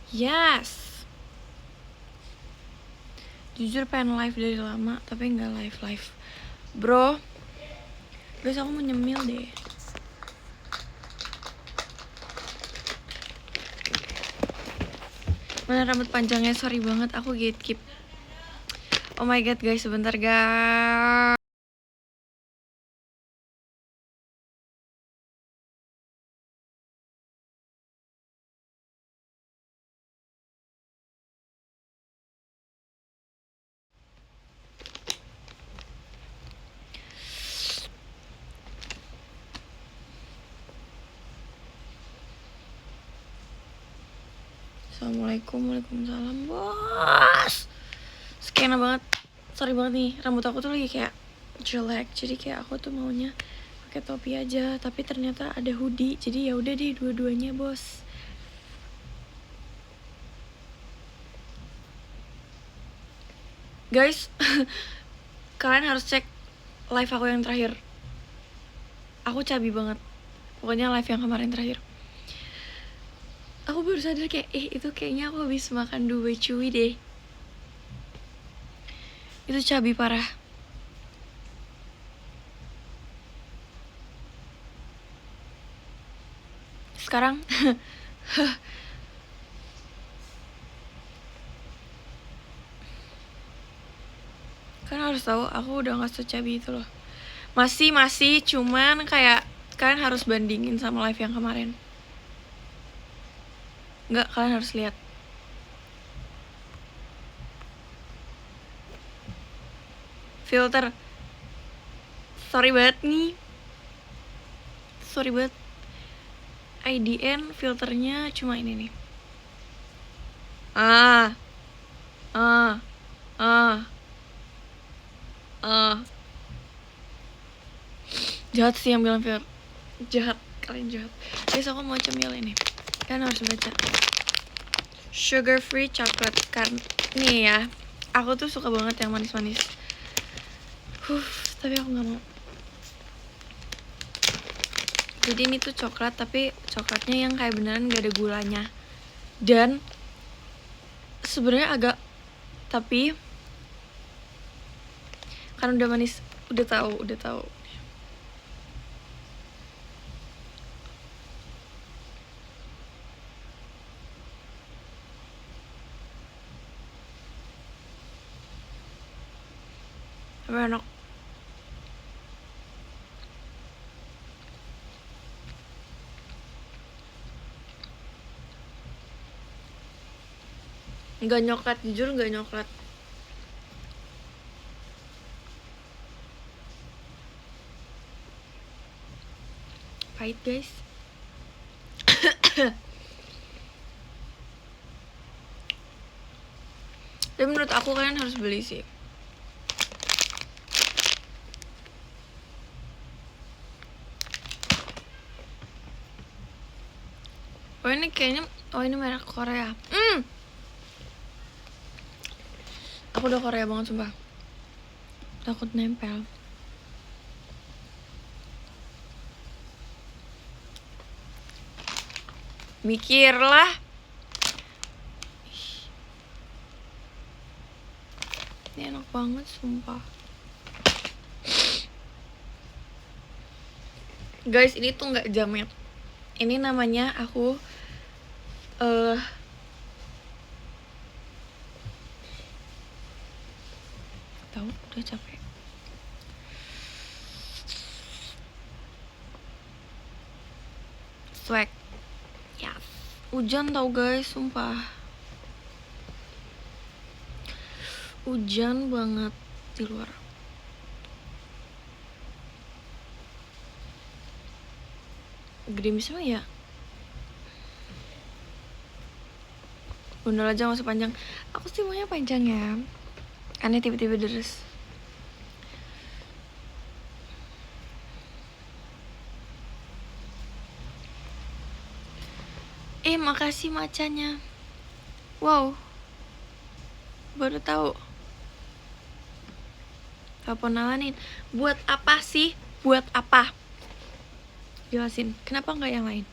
Yes. Jujur pengen live dari lama, tapi nggak live. Bro, guys aku mau nyemil deh. Mana rambut panjangnya, sorry banget aku gatekeep. Oh my god guys, sebentar guys. Assalamualaikum, waalaikumsalam bos. Skena banget, sorry banget nih, rambut aku tuh lagi kayak jelek, jadi kayak aku tuh maunya pakai topi aja, tapi ternyata ada hoodie, jadi ya udah deh dua-duanya bos. Guys, kalian harus cek live aku yang terakhir. Aku cabi banget, pokoknya live yang kemarin terakhir. Aku baru sadar kayak, itu kayaknya aku habis makan dua cuy deh. Itu cabi parah. Sekarang kan harus tahu aku udah gak secabi itu loh. Masih cuman kayak kalian harus bandingin sama live yang kemarin. Enggak, kalian harus lihat. Filter. Sorry banget nih. Sorry banget. IDN filternya cuma ini nih. Jahat sih yang bilang filter. Jahat, kalian jahat. Guys, aku mau cemil ini. Kalian harus baca. Sugar free chocolate kan. Nih ya, aku tuh suka banget yang manis-manis. Tapi aku gak mau. Jadi ini tuh coklat, tapi coklatnya yang kayak beneran gak ada gulanya. Dan sebenarnya agak, tapi kan udah manis, udah tahu. Tapi enak. Nggak nyoklat, jujur nggak nyoklat. Pahit guys. Tapi menurut aku kalian harus beli sih. Oh ini kayaknya, ini merek Korea. Aku udah Korea banget sumpah. Takut nempel. Mikirlah. Ini enak banget sumpah. Guys, ini tuh nggak jamet. Ini namanya aku tahu udah capek. Swag. Ya. Hujan tau guys, sumpah. Hujan banget di luar. Gerimis mah ya. Bundel aja masih panjang. Aku sih maunya panjang ya. Aneh tiba-tiba deres. Makasih macanya. Wow. Baru tahu. Telepon nawanin. Buat apa sih? Buat apa? Jelasin. Kenapa nggak yang lain?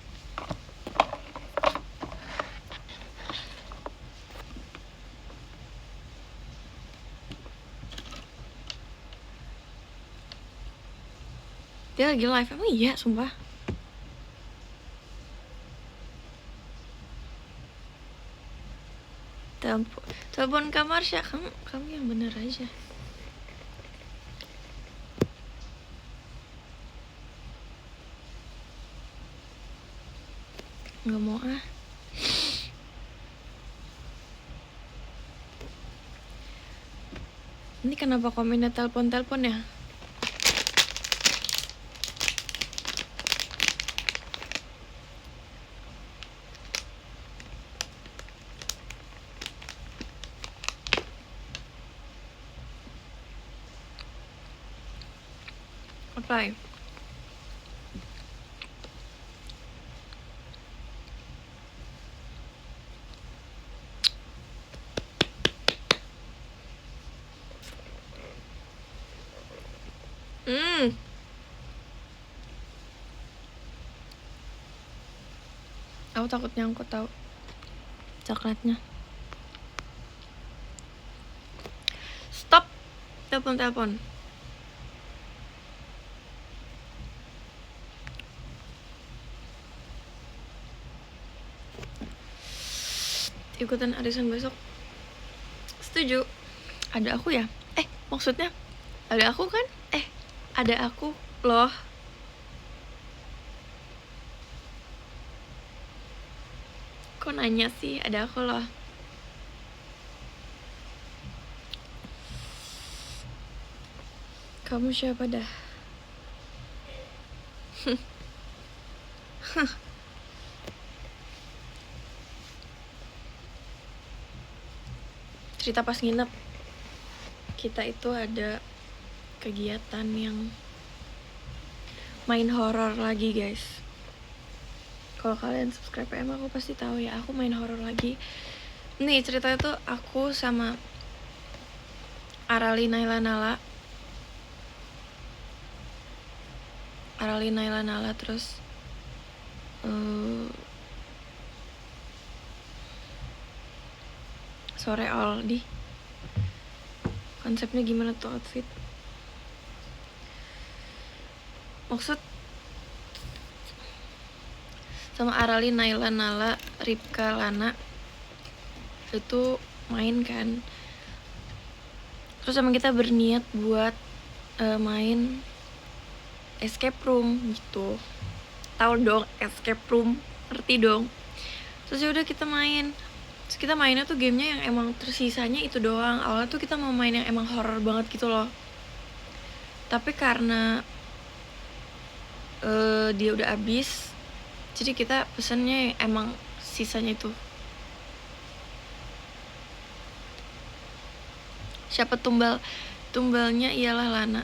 Dia lagi live, emang iya sumpah. Telepon kamar Sya, kamu yang bener aja. Nggak mau ah. Ini kenapa komennya telepon ya? Apply. Aku takut nyangkut tau coklatnya. Stop telepon. Ikutan arisan besok. Setuju. Ada aku ya? Maksudnya ada aku kan? Ada aku loh. Kok nanya sih? Ada aku loh. Kamu siapa dah? Cerita pas nginep. Kita itu ada kegiatan yang main horor lagi guys. Kalau kalian subscribe emang aku pasti tahu ya, aku main horor lagi. Nih ceritanya tuh aku sama Arali Naila Nala terus sore Aldi. Konsepnya gimana tuh outfit? Maksud sama Arali Naila Nala Ripka Lana itu main kan. Terus emang kita berniat buat main escape room gitu. Tahu dong escape room, ngerti dong. Terus ya udah kita main. Terus kita mainnya tuh gamenya yang emang tersisanya itu doang. Awalnya tuh kita mau main yang emang horror banget gitu loh. Tapi karena dia udah habis, jadi kita pesennya emang sisanya itu. Siapa tumbalnya ialah Lana.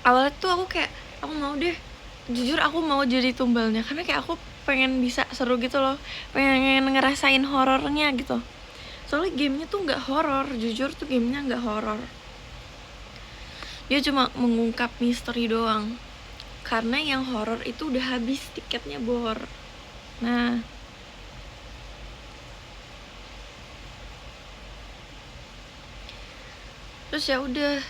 Awalnya tuh aku mau deh, jujur aku mau jadi tumbalnya karena kayak aku pengen bisa seru gitu loh, pengen ngerasain horornya gitu. Soalnya gamenya tuh nggak horor, jujur tuh gamenya nggak horor. Dia cuma mengungkap misteri doang. Karena yang horor itu udah habis tiketnya bor. Nah, terus ya udah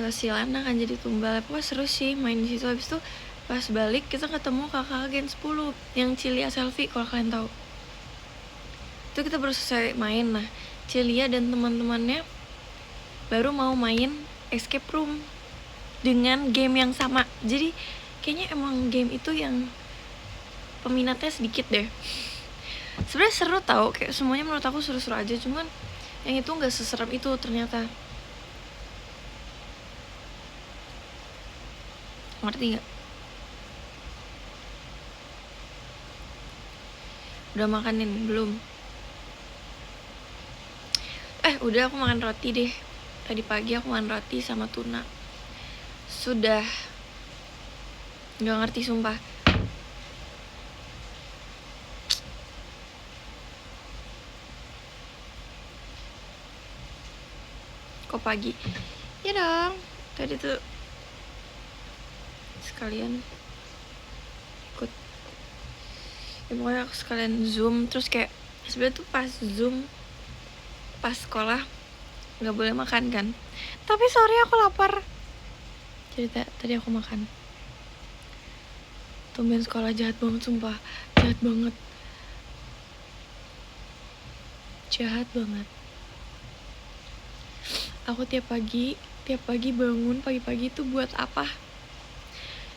si Lana kan jadi tumbal. Pokoknya seru sih main di situ. Habis itu pas balik kita ketemu kakak Gen 10 yang Cilia selfie kalau kalian tahu. Itu kita baru selesai main. Nah, Cilia dan teman-temannya baru mau main escape room dengan game yang sama. Jadi kayaknya emang game itu yang peminatnya sedikit deh. Sebenarnya seru tau, kayak semuanya menurut aku seru-seru aja, cuman yang itu nggak seserem itu ternyata. Ngerti nggak? Udah makanin belum? Udah, aku makan roti deh. Tadi pagi aku makan roti sama tuna. Sudah. Nggak ngerti sumpah. Kok pagi? Ya dong. Tadi tuh sekalian ikut. Ya pokoknya aku sekalian Zoom. Terus kayak sebenarnya tuh pas Zoom, pas sekolah nggak boleh makan kan. Tapi sorry aku lapar. Jadi tadi aku makan. Tumben sekolah jahat banget, sumpah. Jahat banget. Jahat banget. Aku tiap pagi bangun pagi-pagi tuh buat apa?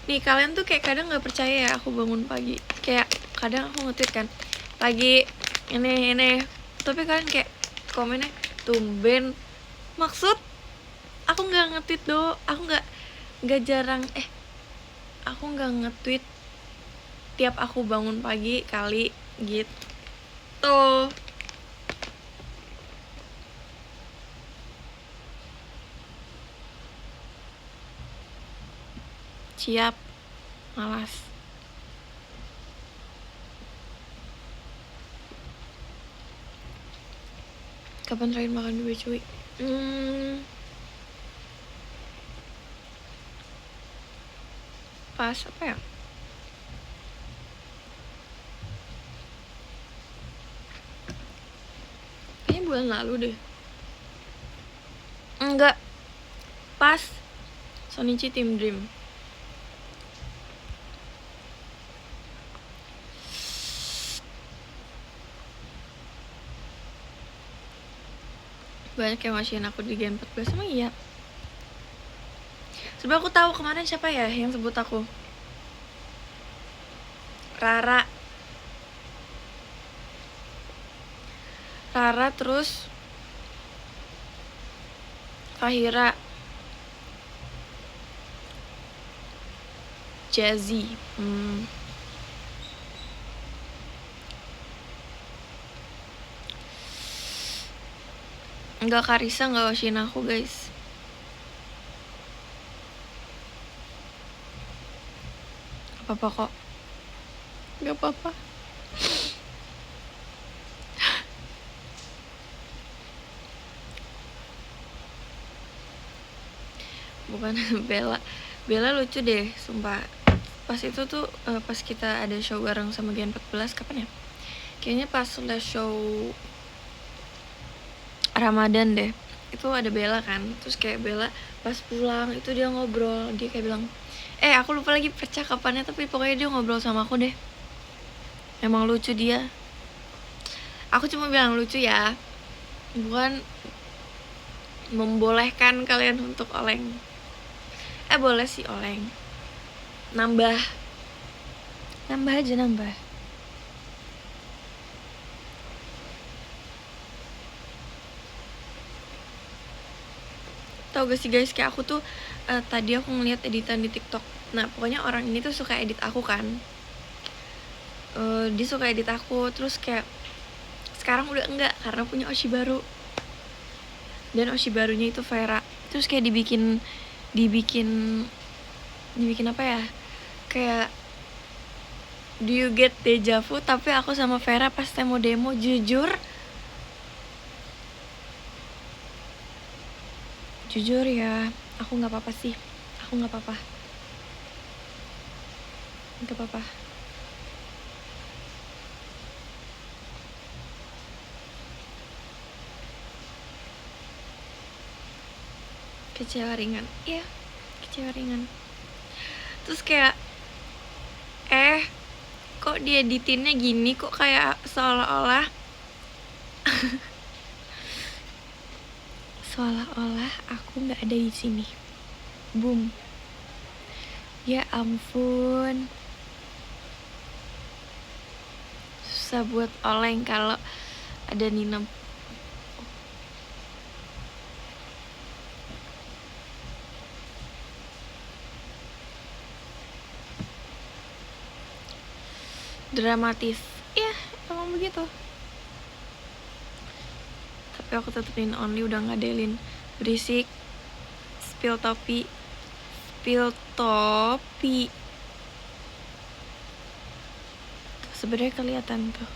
Nih kalian tuh kayak kadang nggak percaya ya aku bangun pagi. Kayak kadang aku nge-tweet kan, pagi ini. Tapi kalian kayak komennya tumben. Maksud aku nggak nge-tweet do, aku nggak jarang aku nggak nge-tweet tiap aku bangun pagi kali gitu. Siap, malas. Kapan terakhir makan dua cuy? Pas apa ya? Kayaknya bulan lalu deh. Enggak, pas Sonichi Team Dream. Banyak yang ngasih aku di Gen 14, emang iya. Sebab aku tahu kemarin siapa ya yang sebut aku. Rara, terus Fahira, Jazzy. Enggak, Karisa nggak washin aku guys. Apa-apa kok. Gak apa-apa. Bukan Bella lucu deh, sumpah. Pas itu tuh pas kita ada show bareng sama Gen 14, kapan ya? Kayaknya pas last show Ramadan deh. Itu ada Bella kan. Terus kayak Bella pas pulang itu dia ngobrol, dia kayak bilang, aku lupa lagi percakapannya, tapi pokoknya dia ngobrol sama aku deh. Emang lucu dia. Aku cuma bilang lucu ya, bukan membolehkan kalian untuk oleng. Boleh sih oleng. Nambah aja. Tau gak sih guys, kayak aku tuh tadi aku ngeliat editan di TikTok. Nah pokoknya orang ini tuh suka edit aku kan. Dia suka edit aku, terus kayak sekarang udah enggak karena punya Oshi baru. Dan Oshi barunya itu Vera. Terus kayak dibikin apa ya? Kayak do you get deja vu, tapi aku sama Vera pas demo jujur ya, aku nggak apa-apa sih. Nggak apa-apa. Kecewa ringan, iya, kecewa ringan. Terus kayak kok dieditinnya gini, kok kayak seolah-olah aku nggak ada di sini. Boom. Ya ampun, susah buat oleng kalau ada Nina. Dramatis, ya emang begitu. Tapi aku tetepin only, udah ngadelin. Berisik, spill topi. Sebenarnya kelihatan tuh.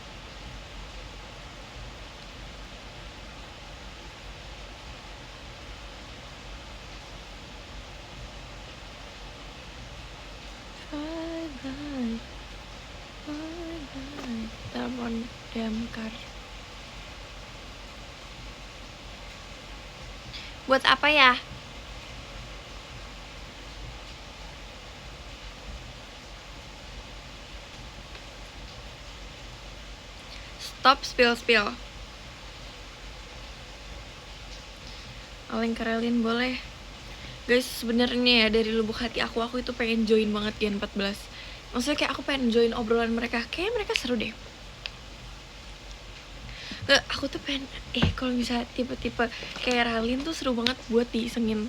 Bye. Telepon damkar. Buat apa ya? stop, spill. Aleng Karelin boleh. Guys, sebenarnya ya dari lubuk hati aku itu pengen join banget Gen 14. Maksudnya kayak aku pengen join obrolan mereka. Kayaknya mereka seru deh. Aku tuh pengen kalau bisa tipe-tipe kayak Ralin tuh seru banget buat diisengin.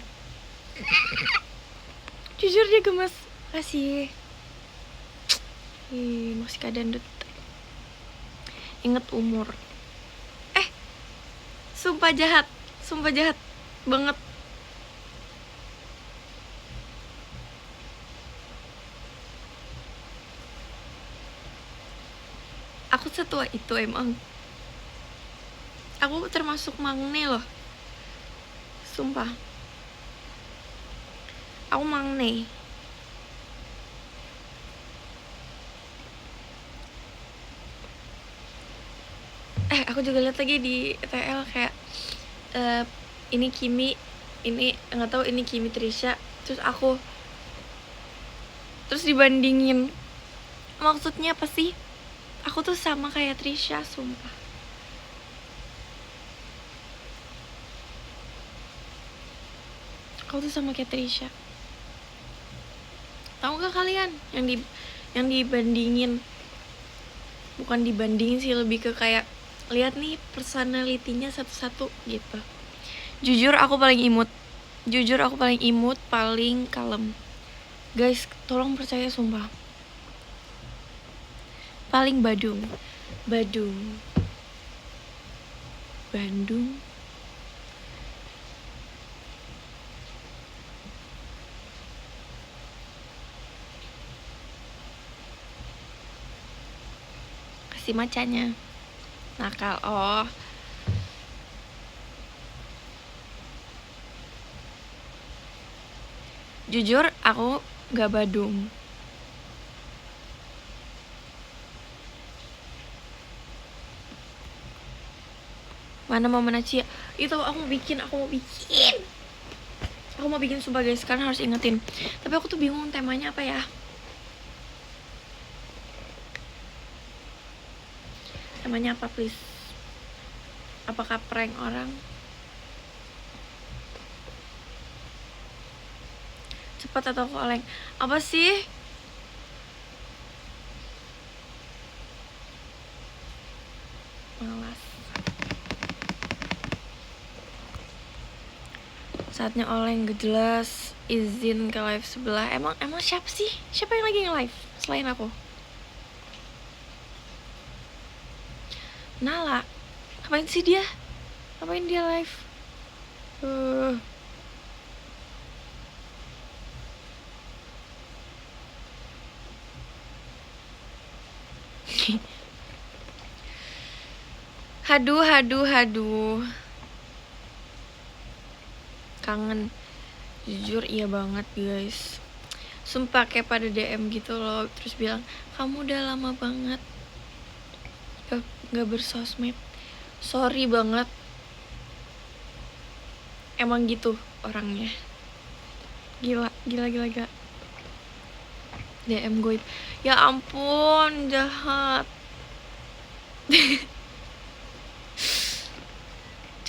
Jujur dia gemes. Kasih. Masih keadaan inget umur. Sumpah jahat banget. Aku setua itu emang. Aku termasuk mangne loh. Sumpah. Aku mangne. Aku juga lihat lagi di TL kayak ini Kimi, ini nggak tahu ini Kimi Trisha, terus dibandingin. Maksudnya apa sih? Aku tuh sama kayak Trisha, sumpah. Aku tuh sama kayak Trisha. Tahu gak kalian yang dibandingin? Bukan dibandingin sih, lebih ke kayak lihat nih personalitinya satu-satu gitu. Jujur aku paling imut, paling kalem. Guys, tolong percaya sumpah. Paling Bandung. Kasih macanya. Nakal. Oh. Jujur aku gak Badung. Mana Mama Cia? Itu aku mau bikin. Aku mau bikin sumpah guys, sekarang harus ingetin. Tapi aku tuh bingung temanya apa ya. Temanya apa please? Apakah prank orang? Cepat atau oleng? Apa sih? Malas. Saatnya oleng gak jelas. Izin ke live sebelah. Emang siapa sih? Siapa yang lagi nge-live selain aku? Nala. Ngapain sih dia? Ngapain dia live? Haduh. Kangen. Jujur iya banget guys. Sumpah kayak pada DM gitu loh. Terus bilang, kamu udah lama banget gak bersosmed. Sorry banget. Emang gitu orangnya. Gila. DM gue. Ya ampun, jahat.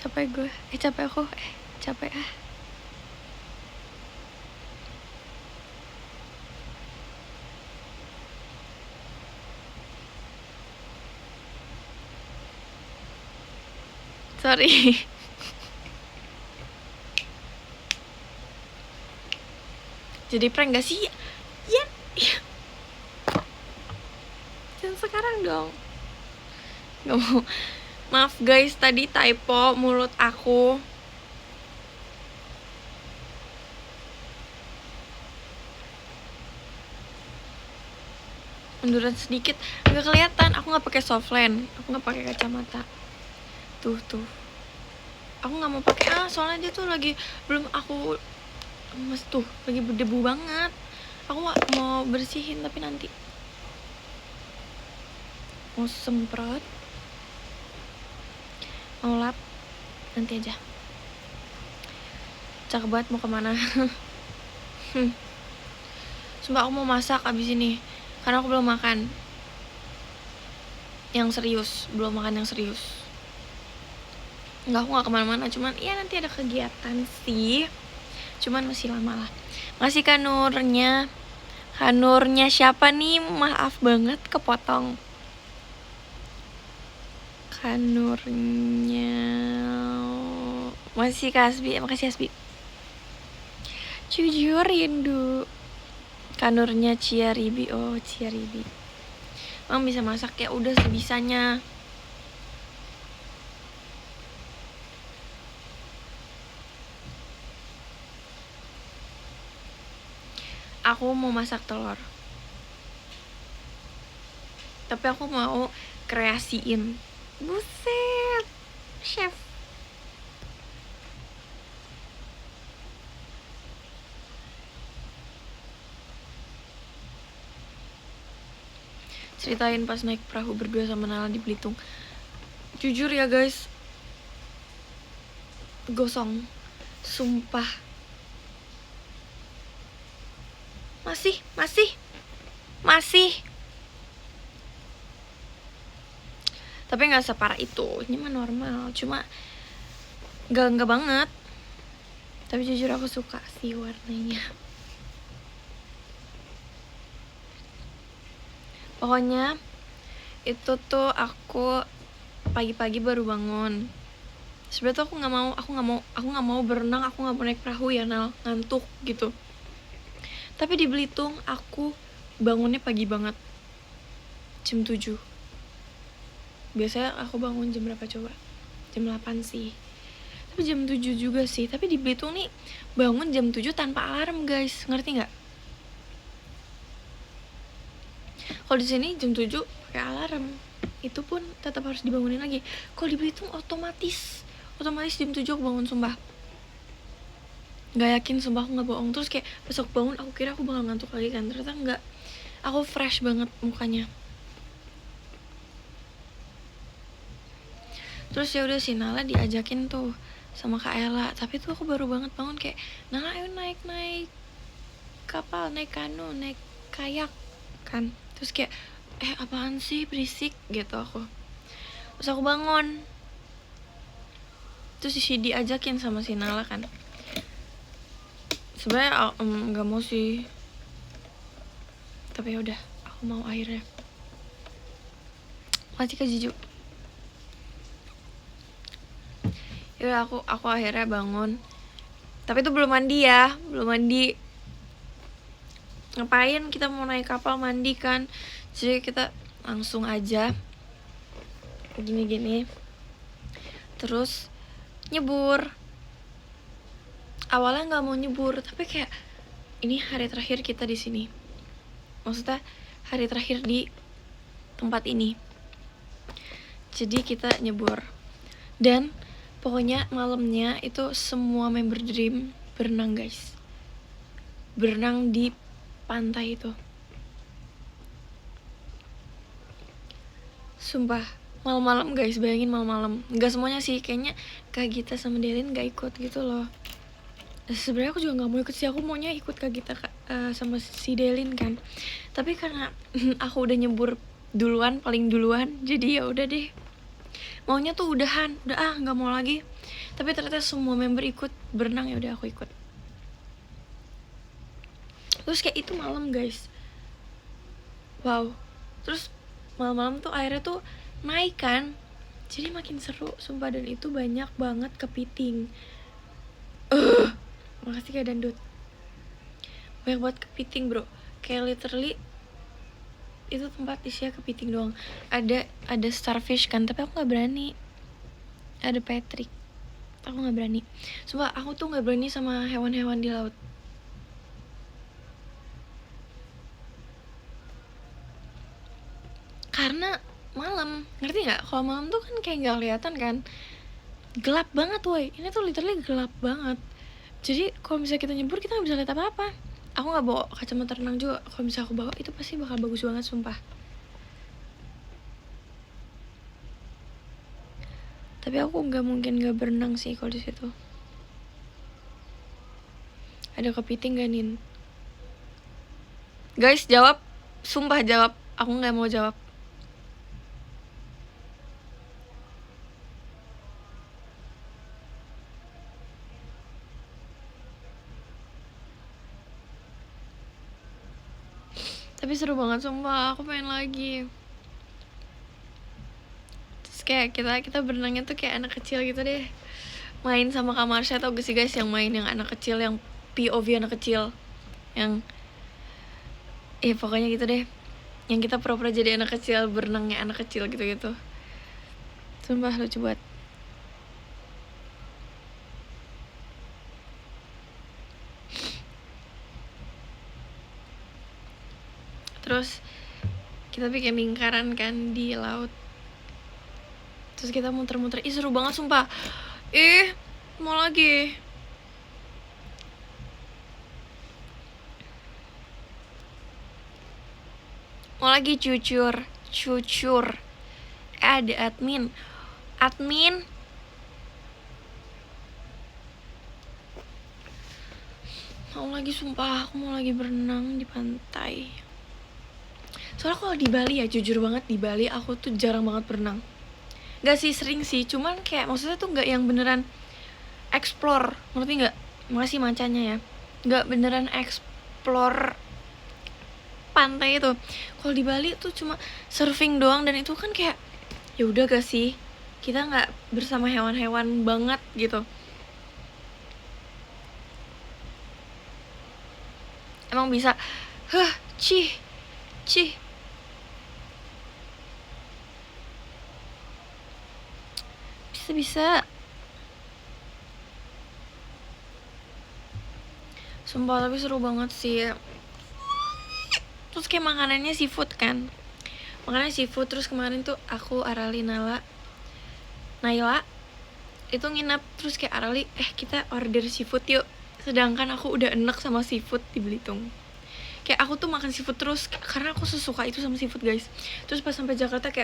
Capek gue. Capek aku. Capek ah. Sorry. Jadi prank gak sih? Ya. Jangan sekarang dong. Gak mau. Maaf guys, tadi typo mulut aku. Munduran sedikit, nggak kelihatan. Aku nggak pakai softland, aku nggak pakai kacamata. Tuh. Aku nggak mau pakai soalnya dia tuh lagi belum aku tuh lagi berdebu banget. Aku mau bersihin tapi nanti mau semprot, mau lap nanti aja. Cakep banget, mau kemana? Sumpah aku mau masak abis ini karena aku belum makan. yang serius, belum makan yang serius. Enggak, aku nggak kemana-mana, cuman ya nanti ada kegiatan sih, cuman masih lama lah. Masih Kanurnya siapa nih? Maaf banget kepotong. Kanurnya masih Kasbi, makasih Kasbi. Jujur rindu. Kanurnya Ciaribi, oh Ciaribi. Emang bisa masak ya udah sebisanya. Aku mau masak telur. Tapi aku mau kreasiin. Buset, chef. Ceritain pas naik perahu berdua sama Nala di Belitung. Jujur ya guys, gosong, sumpah. Masih. Tapi nggak separah itu, ini mah normal, cuma nggak banget. Tapi jujur aku suka sih warnanya. Pokoknya itu tuh aku pagi-pagi baru bangun. Sebenarnya tuh aku nggak mau berenang, aku nggak mau naik perahu ya, Nal, ngantuk gitu. Tapi di Belitung aku bangunnya pagi banget, jam 7. Biasanya aku bangun jam berapa coba? Jam 8 sih. Tapi jam 7 juga sih. Tapi di Belitung nih bangun jam 7 tanpa alarm guys, ngerti nggak? Kalau di sini jam 7 pakai alarm, itu pun tetap harus dibangunin lagi. Kalau di Belitung otomatis jam 7 aku bangun, sumpah. Gak yakin, sumpah aku gak bohong. Terus kayak besok bangun aku kira aku bakal ngantuk lagi kan, ternyata enggak. Aku fresh banget mukanya. Terus ya udah si Nala diajakin tuh sama Kak Ella, tapi tuh aku baru banget bangun kayak, Nala ayo naik kapal, naik kanu, naik kayak kan. Terus kayak apaan sih berisik gitu aku. Terus aku bangun, terus si diajakin sama si Nala kan. Sebenarnya nggak mau sih, tapi udah aku mau akhirnya. Masih Kak Jiju. Ya aku akhirnya bangun. Tapi itu belum mandi ya, belum mandi. Ngapain kita mau naik kapal mandi kan? Jadi kita langsung aja gini. Terus nyebur. Awalnya nggak mau nyebur, tapi kayak ini hari terakhir kita di sini. Maksudnya hari terakhir di tempat ini. Jadi kita nyebur. Dan pokoknya malamnya itu semua member Dream berenang guys. Berenang di pantai itu. Sumpah, malam-malam guys, bayangin malam-malam. Gak semuanya sih, kayaknya Kak Gita sama Delin gak ikut gitu loh. Sebenarnya aku juga nggak mau ikut sih, aku maunya ikut Kak Gita sama si Delin kan. Tapi karena aku udah nyebur duluan, paling duluan, jadi ya udah deh. Maunya tuh udah nggak mau lagi. Tapi ternyata semua member ikut berenang, ya udah aku ikut. Terus kayak itu malam guys, wow. Terus malam-malam tuh airnya tuh naik kan, jadi makin seru sumpah. Dan itu banyak banget kepiting. Makasih Kak Dandut. Banyak banget kepiting bro, kayak literally itu tempat isinya kepiting doang. Ada starfish kan, tapi aku nggak berani. Ada Patrick, aku nggak berani. Sumpah aku tuh nggak berani sama hewan-hewan di laut. Karena malam, ngerti nggak? Kalau malam tuh kan kayak nggak kelihatan kan, gelap banget woy. Ini tuh literally gelap banget. Jadi kalau misalnya kita nyebur kita nggak bisa lihat apa-apa. Aku nggak bawa kacamata renang juga. Kalau misalnya aku bawa itu pasti bakal bagus banget sumpah. Tapi aku nggak mungkin nggak berenang sih kalau di situ. Ada kepiting gak Nin? Guys jawab, sumpah jawab. Aku nggak mau jawab. Tapi seru banget sumpah, aku pengen lagi. Terus kayak kita berenangnya tuh kayak anak kecil gitu deh. Main sama Kak Marsha, tau gak sih guys yang main yang anak kecil, yang POV anak kecil, yang pokoknya gitu deh, yang kita pura-pura jadi anak kecil, berenangnya anak kecil gitu-gitu. Sumpah lucu banget. Terus kita bikin lingkaran kan di laut, terus kita muter-muter. Ih seru banget sumpah. Mau lagi. Mau lagi cucur. Ada admin. Mau lagi sumpah, aku mau lagi berenang di pantai. Soalnya kalau di Bali ya, jujur banget di Bali aku tuh jarang banget berenang. Gak sih, sering sih, cuman kayak maksudnya tuh gak yang beneran explore, ngerti gak? Makasih macanya ya. Gak beneran explore pantai itu. Kalau di Bali tuh cuma surfing doang, dan itu kan kayak ya udah gak sih, kita nggak bersama hewan-hewan banget gitu. Emang bisa cih bisa sumpah, tapi seru banget sih. Terus kayak makanannya seafood kan, terus kemarin tuh aku, Arali, Naila itu nginep, terus kayak Arali kita order seafood yuk, sedangkan aku udah enek sama seafood di Belitung. Kayak aku tuh makan seafood terus karena aku sesuka itu sama seafood guys. Terus pas sampai Jakarta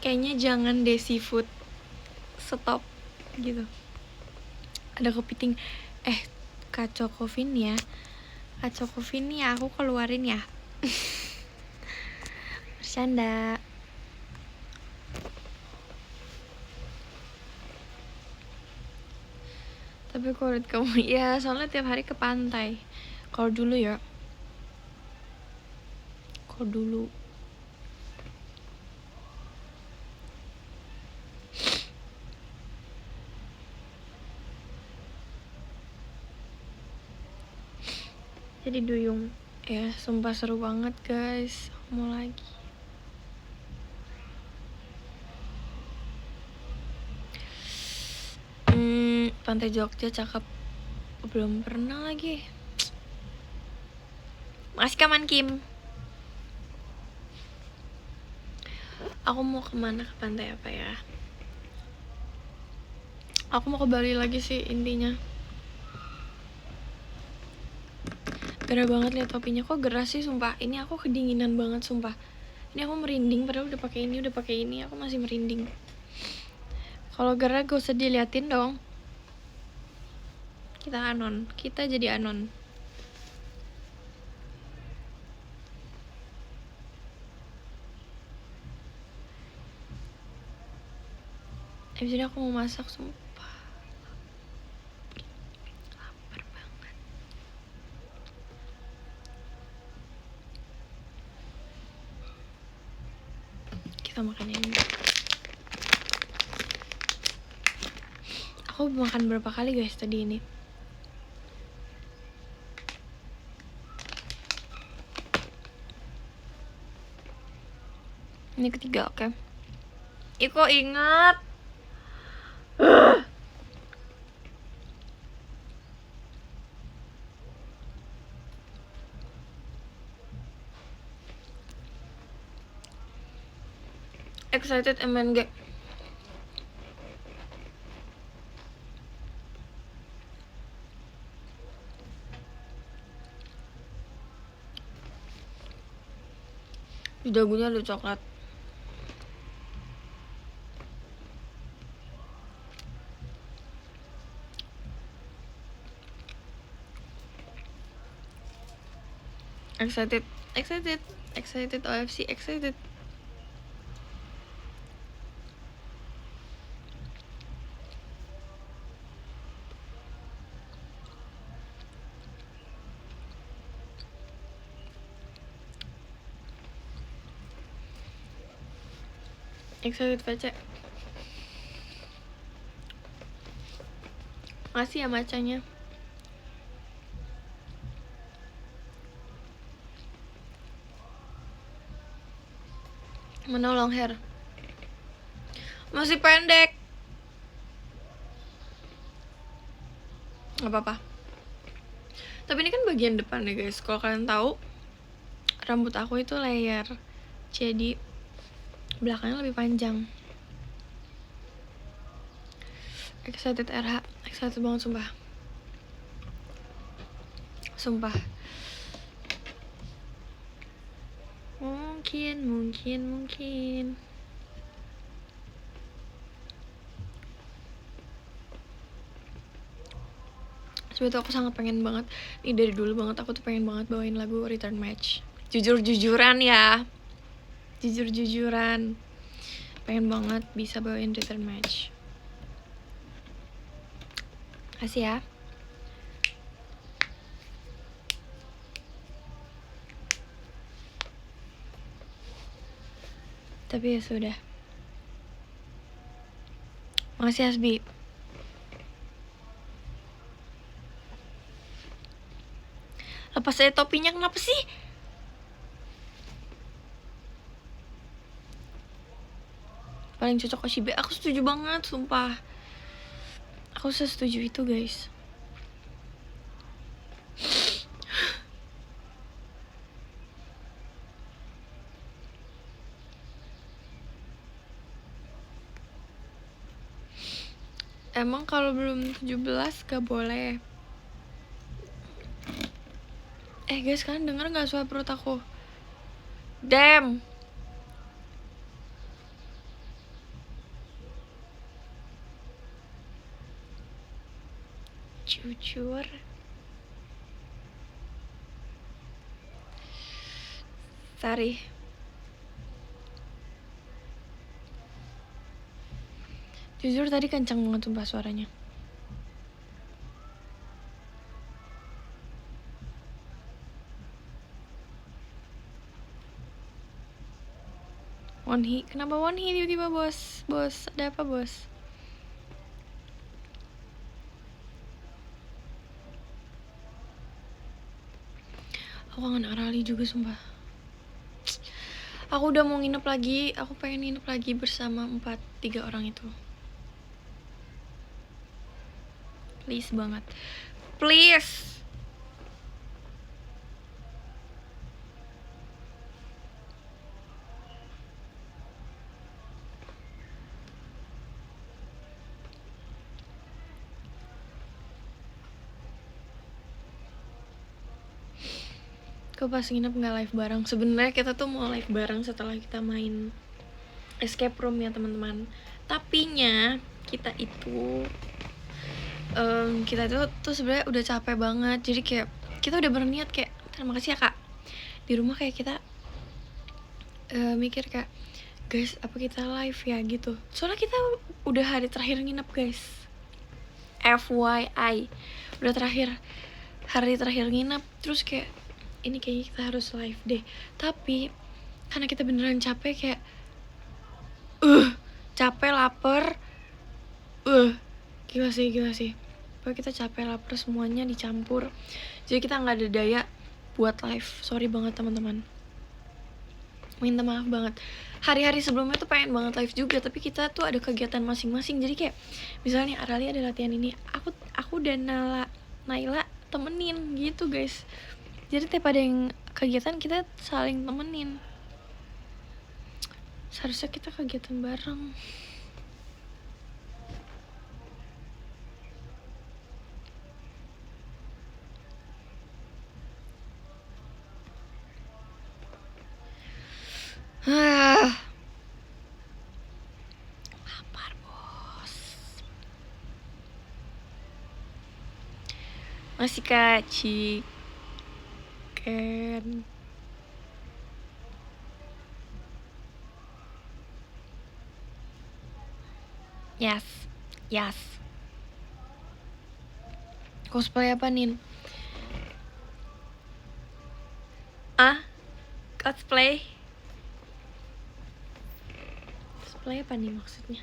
kayaknya jangan deh seafood, stop gitu. Ada kepiting. Kacokofin ya aku keluarin ya. Bercanda. Tapi kalau kamu ya, soalnya tiap hari ke pantai. Kalau dulu jadi duyung ya. Sumpah seru banget guys, mau lagi. Pantai Jogja cakep, belum pernah lagi. Makasih Kaman Kim. Aku mau kemana, ke pantai apa ya? Aku mau ke Bali lagi sih intinya. Gerah banget lihat topinya, kok gerah sih sumpah. Ini aku kedinginan banget sumpah. Ini aku merinding, padahal udah pakai ini aku masih merinding. Kalau gerah gak usah diliatin dong. Kita jadi anon. Abis ini aku mau masak sumpah. Lapar banget. Kita makan ini. Aku makan berapa kali guys tadi ini? Ini ketiga, oke. Iko ingat. Excited MNG. Di dagunya ada coklat. Excited OFC, excited. Excited VC. Makasih ya macanya. Mana long hair? Masih pendek. Gak apa-apa. Tapi ini kan bagian depan ya guys. Kalau kalian tahu, rambut aku itu layer, jadi belakangnya lebih panjang. Excited RH, excited banget sumpah. Sumpah. Mungkin. Sebetulnya aku sangat pengen banget, ini dari dulu banget aku tuh pengen banget bawain lagu Return Match. Jujur-jujuran ya, jujur-jujuran pengen banget bisa bawain Return Match. Kasih ya. Tapi ya sudah. Makasih Hasbi. Lepas saya topinya kenapa sih? Paling cocok Oshibe. Aku setuju banget, sumpah. Aku setuju itu, guys. Emang kalau belum 17 gak boleh. Guys, kalian denger gak suara perut aku? Damn. Jujur. Sorry. Jujur tadi kencang banget sumpah suaranya. Wonhi, kenapa Wonhi tiba-tiba bos? Bos, ada apa bos? Aku kangen Arali juga sumpah. Aku udah mau nginep lagi, aku pengen nginep lagi bersama 3 orang itu. Please banget. Please. Kok pas nginep nggak live bareng? Sebenarnya kita tuh mau live bareng setelah kita main escape room ya teman-teman. Tapinya kita itu sebenarnya udah capek banget. Jadi kayak kita udah berniat kayak terima kasih ya kak. Di rumah kayak kita mikir kayak guys apa kita live ya gitu. Soalnya kita udah hari terakhir nginep guys. FYI udah hari terakhir nginep. Terus kayak ini kayaknya kita harus live deh. Tapi karena kita beneran capek kayak capek, lapar, gila sih. Pokoknya kita capek, lapar, semuanya dicampur. Jadi kita nggak ada daya buat live. Sorry banget teman-teman. Minta maaf banget. Hari-hari sebelumnya tuh pengen banget live juga, tapi kita tuh ada kegiatan masing-masing. Jadi kayak misalnya Arali ada latihan ini, aku dan Naila temenin gitu guys. Jadi tiap ada yang kegiatan kita saling temenin. Seharusnya kita kegiatan bareng. Lapar bos. Masih kacik. Ken. Yes. Cosplay apa Nin? Cosplay play apa nih maksudnya?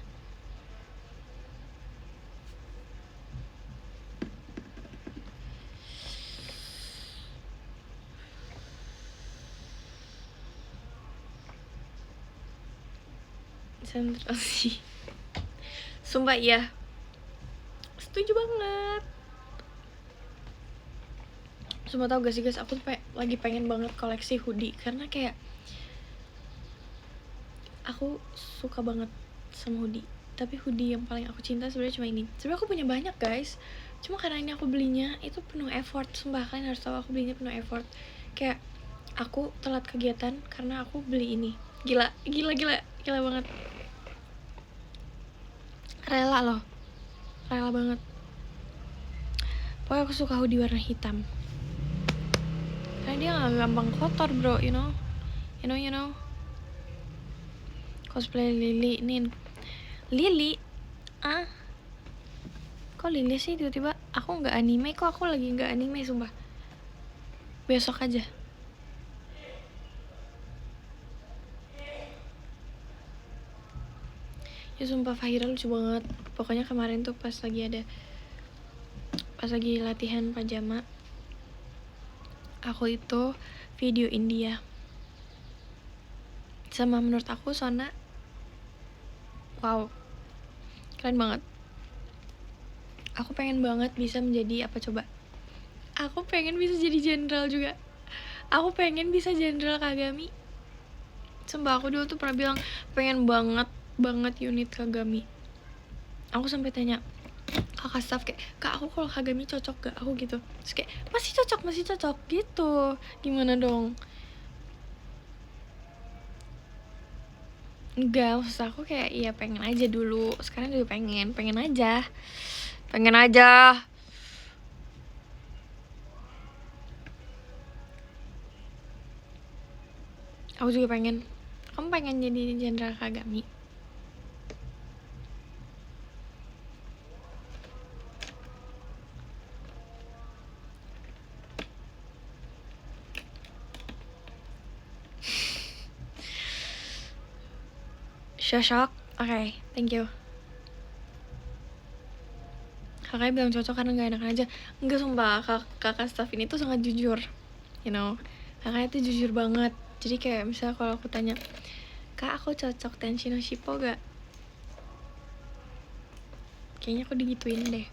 Konsentrasi. Sumpah iya, setuju banget. Sumpah tau gak sih guys, aku tuh lagi pengen banget koleksi hoodie. Karena kayak aku suka banget sama hoodie. Tapi hoodie yang paling aku cinta sebenarnya cuma ini. Sebenarnya aku punya banyak guys, cuma karena ini aku belinya itu penuh effort. Sumpah kalian harus tahu aku belinya penuh effort. Kayak aku telat kegiatan karena aku beli ini. Gila banget. Rela loh, rela banget. Pokoknya aku suka hoodie warna hitam karena dia gak gampang kotor bro, you know. Cosplay Lily Nin. Lily? Kok Lily sih tiba-tiba? Aku gak anime kok, aku lagi gak anime sumpah. Besok aja. Ya sumpah Fahira lucu banget. Pokoknya kemarin tuh pas lagi latihan pajama, aku itu video India. Sama menurut aku Sona, wow, keren banget. Aku pengen banget bisa menjadi apa coba? Aku pengen bisa jadi jenderal juga. Aku pengen bisa jenderal Kagami. Sumpah aku dulu tuh pernah bilang pengen banget unit Kagami. Aku sampai tanya kakak staff kayak, kak aku kalau Kagami cocok gak? Aku gitu. Terus kayak masih cocok gitu. Gimana dong? Enggak, maksud aku kayak iya pengen aja dulu. Sekarang juga pengen aja. Aku juga pengen. Kamu pengen jadi jenderal Kagami? Cocok? Oke, thank you. Kakaknya bilang cocok karena gak enakan aja. Enggak sumpah, kakak staff ini tuh sangat jujur, you know. Kakaknya tuh jujur banget. Jadi kayak misalnya kalau aku tanya, kak aku cocok Tenshi no Shippo gak? Kayaknya aku digituin deh.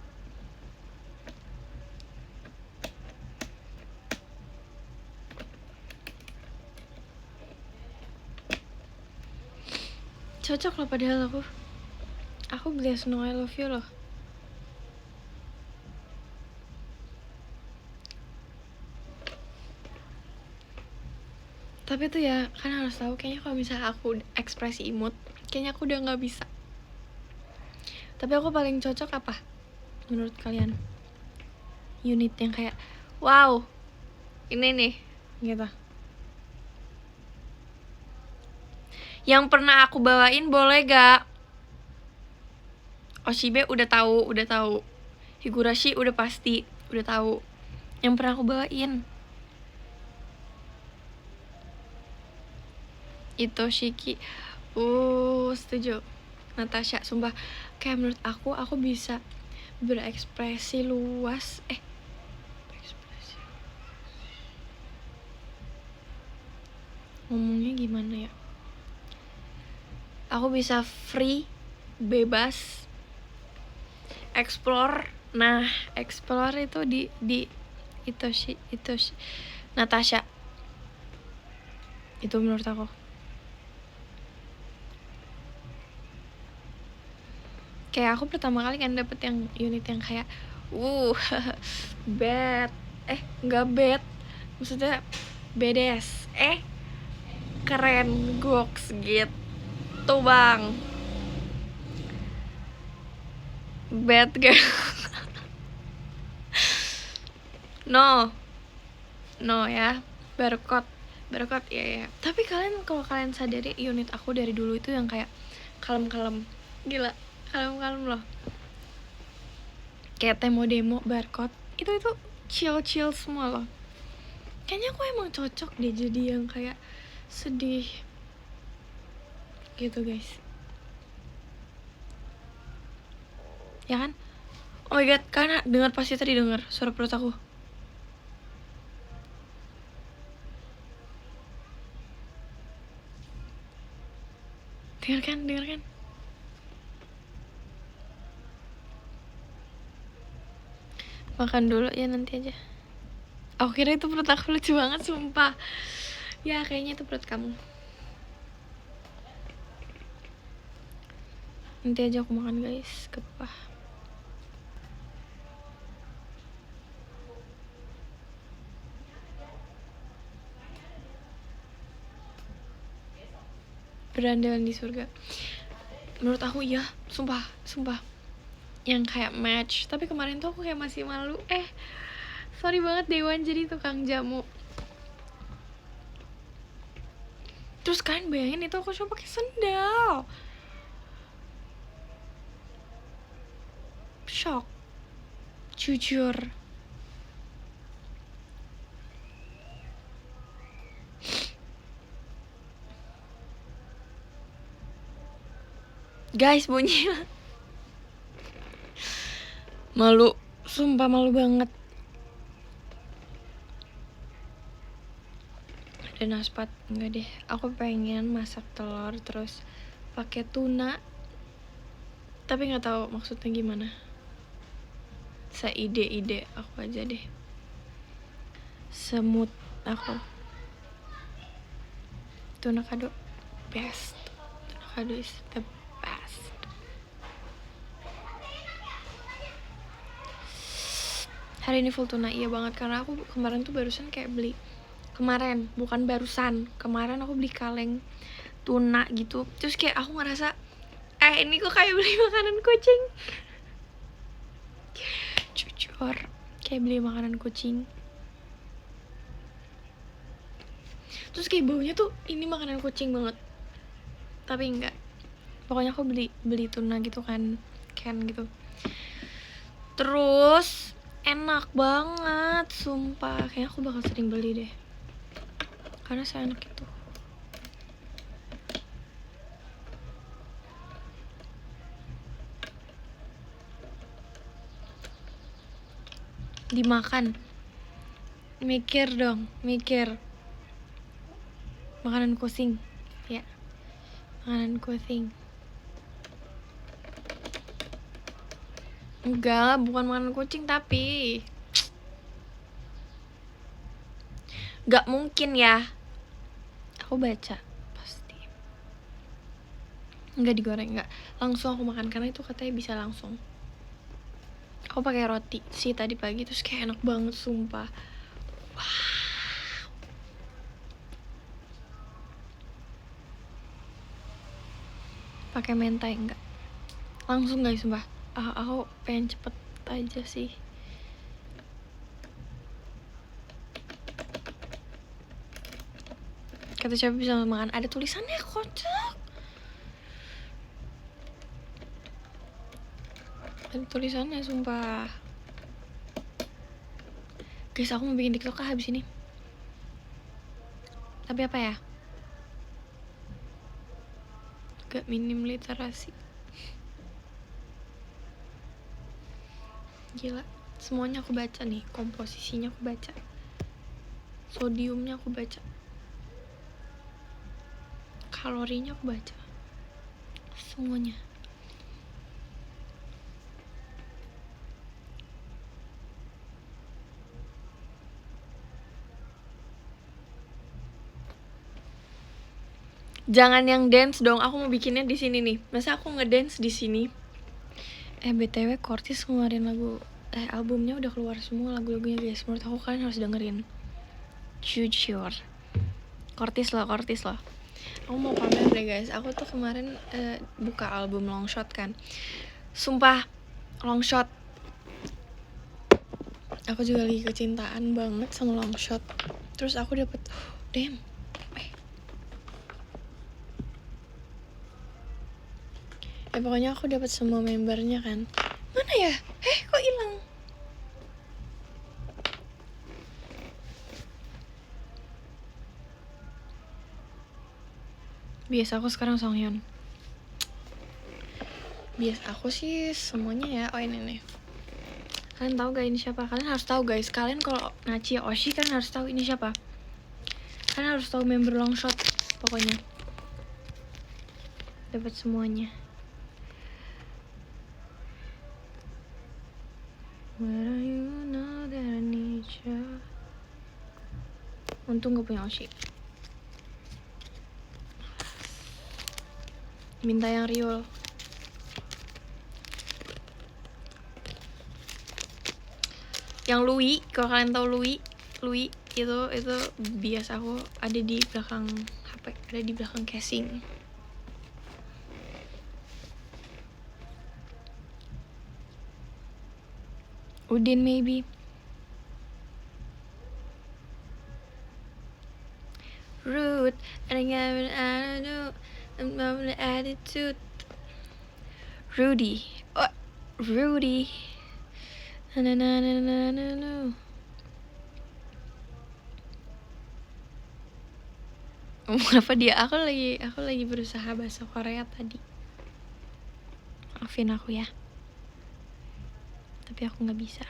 Cocok loh padahal aku beli Snow I Love You loh. Tapi tuh ya kan harus tahu, kayaknya kalau misalnya aku ekspresi imut, kayaknya aku udah nggak bisa. Tapi aku paling cocok apa menurut kalian? Unit yang kayak wow ini nih gitu. Yang pernah aku bawain boleh gak? Oshibe udah tahu. Higurashi udah pasti, udah tahu. Yang pernah aku bawain itu Shiki. Setuju. Natasha, sumpah kayak menurut aku bisa berekspresi luas. Ngomongnya gimana ya? Aku bisa free, bebas, explore. Nah, explore itu di itu sih Natasha. Itu menurut aku. Kayak aku pertama kali kan dapet yang unit yang kayak bad. Enggak bad. Maksudnya bedes. Keren, goks gitu. Tuh bang, bad girl. no ya, barcode ya. Tapi kalau kalian sadari unit aku dari dulu itu yang kayak kalem-kalem, gila kalem-kalem loh. Kayak demo barcode itu chill semua loh. Kayaknya aku emang cocok deh jadi yang kayak sedih gitu guys. ya kan? Oh my god, karena dengar pasti tadi dengar suara perut aku. Dengar kan? Makan dulu ya nanti aja. Aku kira itu perut aku, lucu banget sumpah. Ya kayaknya itu perut kamu. Nanti aja aku makan guys, kepah. Berandalan di surga. Menurut aku iya, sumpah. Yang kayak match. Tapi kemarin tuh aku kayak masih malu. Sorry banget Dewan jadi tukang jamu. Terus kalian bayangin itu aku coba pakai sendal. Shock. Jujur. Guys, bunyi. Malu. Sumpah malu banget. Dan aspat enggak deh. Aku pengen masak telur terus pakai tuna. Tapi nggak tahu maksudnya gimana. Seide-ide aku aja deh. Semut aku. Tuna kado best. Tuna kado is the best. Hari ini full tuna, iya banget, karena aku kemarin tuh barusan kayak beli. Kemarin, bukan barusan. Kemarin aku beli kaleng tuna gitu. Terus kayak aku ngerasa ini kok kayak beli makanan kucing. Jujur, kayak beli makanan kucing. Terus kayak baunya tuh ini makanan kucing banget. Tapi enggak. Pokoknya aku beli tuna gitu kan, can gitu. Terus enak banget, sumpah. Kayaknya aku bakal sering beli deh. Karena saya enak itu. Dimakan. Mikir dong, mikir. Makanan kucing. Ya. Makanan kucing. Enggak, bukan makanan kucing tapi gak mungkin ya. Aku baca pasti. Enggak digoreng, enggak. Langsung aku makan karena itu katanya bisa langsung. Aku pakai roti sih tadi pagi terus kayak enak banget sumpah. Wah. Pakai mentai enggak? Langsung guys sumpah. Aku pengen cepet aja sih. Kata siapa bisa makan, ada tulisannya, kocak. Ada tulisannya sumpah. Guys, aku mau bikin TikTok habis ini. Tapi apa ya? Gak minim literasi. Gila, semuanya aku baca nih. Komposisinya aku baca, sodiumnya aku baca, kalorinya aku baca, semuanya. Jangan yang dance dong, aku mau bikinnya di sini nih. Masa aku ngedance di sini? BTW Kortis ngeluarin lagu albumnya udah keluar semua lagu-lagunya guys. Menurut aku kalian harus dengerin. Jujur. Kortis loh. Aku mau pamer deh guys. Aku tuh kemarin buka album Longshot kan. Sumpah Longshot. Aku juga lagi kecintaan banget sama Longshot. Terus aku dapet damn. Pokoknya aku dapat semua membernya kan. Mana ya? Kok hilang? Biasa aku sekarang Songhyun. bias aku sih semuanya ya. Oh ini nih, kalian tahu gak ini siapa? Kalian harus tahu guys, kalian kalau Nachi Oshi kan harus tahu ini siapa. Kalian harus tahu member Longshot. Pokoknya dapat semuanya. Where you know that I need you. Untung gak punya Oshi. Minta yang Riol. Yang Louis, kalau kalian tahu Louis itu biasa aku ada di belakang HP, ada di belakang casing. Udin maybe. Rude, I don't know, I'm the attitude. Rudy, oh, Rudy. Na na na na na na. Apa dia? Aku lagi berusaha bahasa Korea tadi. Maafin aku ya. Tapi aku nggak bisa.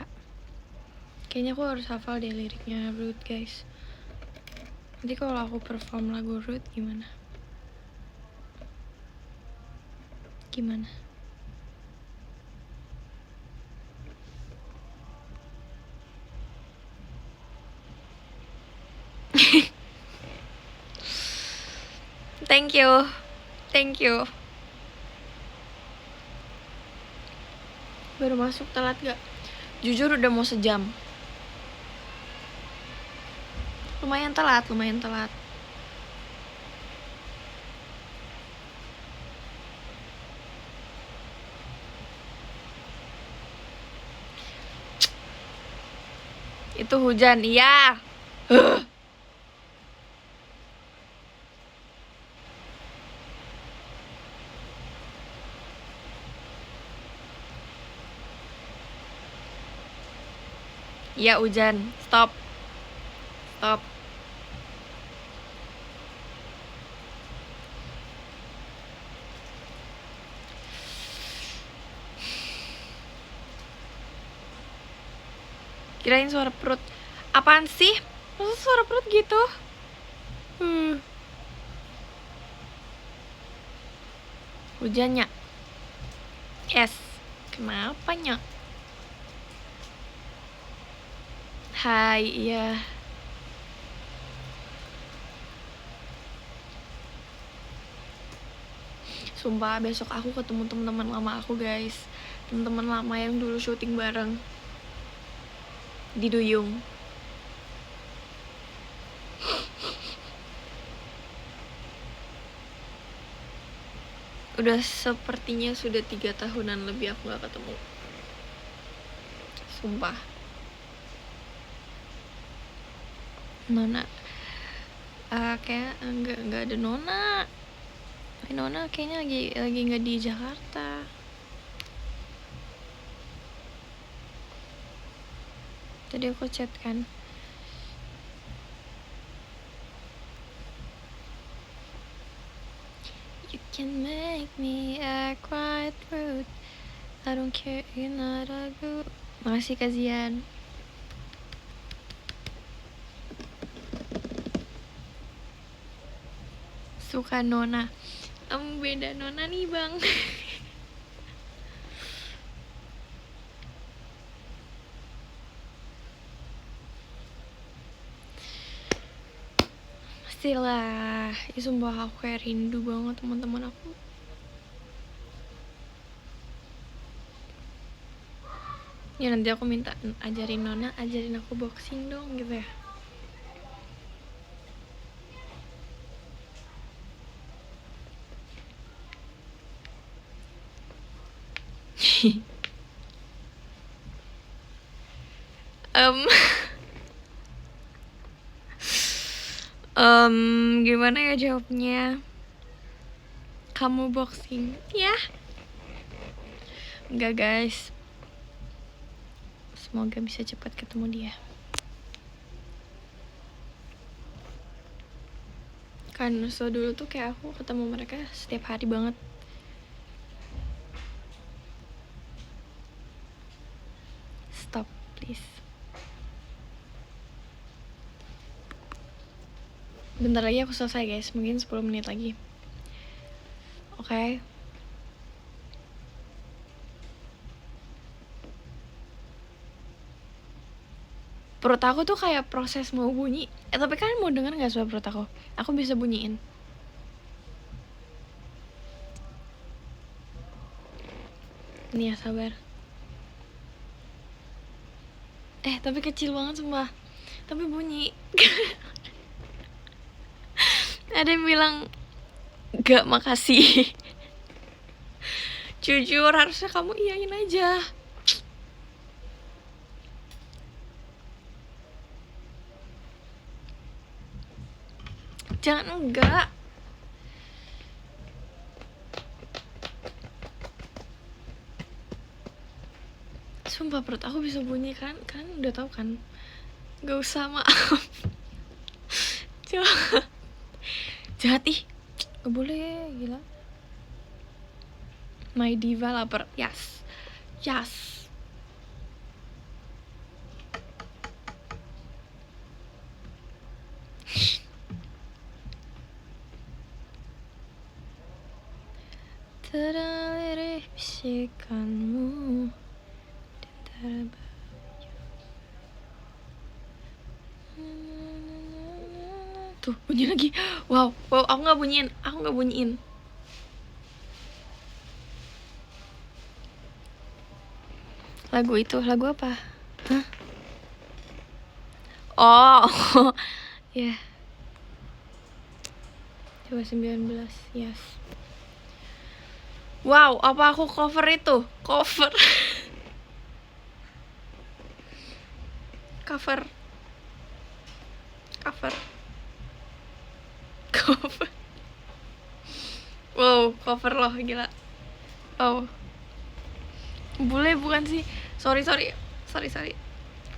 Kayaknya aku harus hafal deh liriknya Rude guys. Nanti kalau aku perform lagu Rude gimana? Gimana? Thank you. Baru masuk telat gak? Jujur udah mau sejam. Lumayan telat. Itu hujan, iya. Iya hujan, stop. Kirain suara perut. Apaan sih? Masa suara perut gitu? Hujannya. Yes. Kenapa nyak? Hai, iya. Sumpah besok aku ketemu teman-teman lama aku guys. Teman-teman lama yang dulu syuting bareng di Duyung. Udah sepertinya sudah 3 tahunan lebih aku gak ketemu. Sumpah. Nona kayak enggak ada Nona. Nona kayaknya lagi nggak di Jakarta. Tadi aku chat kan. You can make me act quite rude. I don't care, you're not a good. Makasih Kazian. Suka Nona. Beda Nona nih bang. Pastilah. Ya sumpah aku kayak rindu banget teman-teman aku. Ya nanti aku minta ajarin Nona, ajarin aku boxing dong gitu ya. Gimana ya jawabnya? Kamu boxing? Ya. Enggak guys. Semoga bisa cepat ketemu dia. Kan so dulu tuh kayak aku ketemu mereka setiap hari banget. Stop, please. Bentar lagi aku selesai guys, mungkin 10 menit lagi. Oke. Perut aku tuh kayak proses mau bunyi. Tapi kalian mau denger gak suara perut aku? Aku bisa bunyiin. Nih ya, sabar. Tapi kecil banget sumpah. Tapi bunyi. Ada yang bilang gak makasih. Jujur harusnya kamu iyain aja. Jangan enggak. Sumpah perut aku bisa bunyi kan? Kalian udah tahu kan? Gak usah, maaf. Jahat ih. Gak boleh, gila. My diva lapar. Yes. Teralirih bisikanmu dan tuh bunyi lagi. Wow, aku nggak bunyiin. Lagu apa? Hah? Oh, ya. Yeah. Coba 19, yes. Wow, apa aku cover itu? Cover. Wow, cover loh, gila. Oh. Bule bukan sih. Sorry.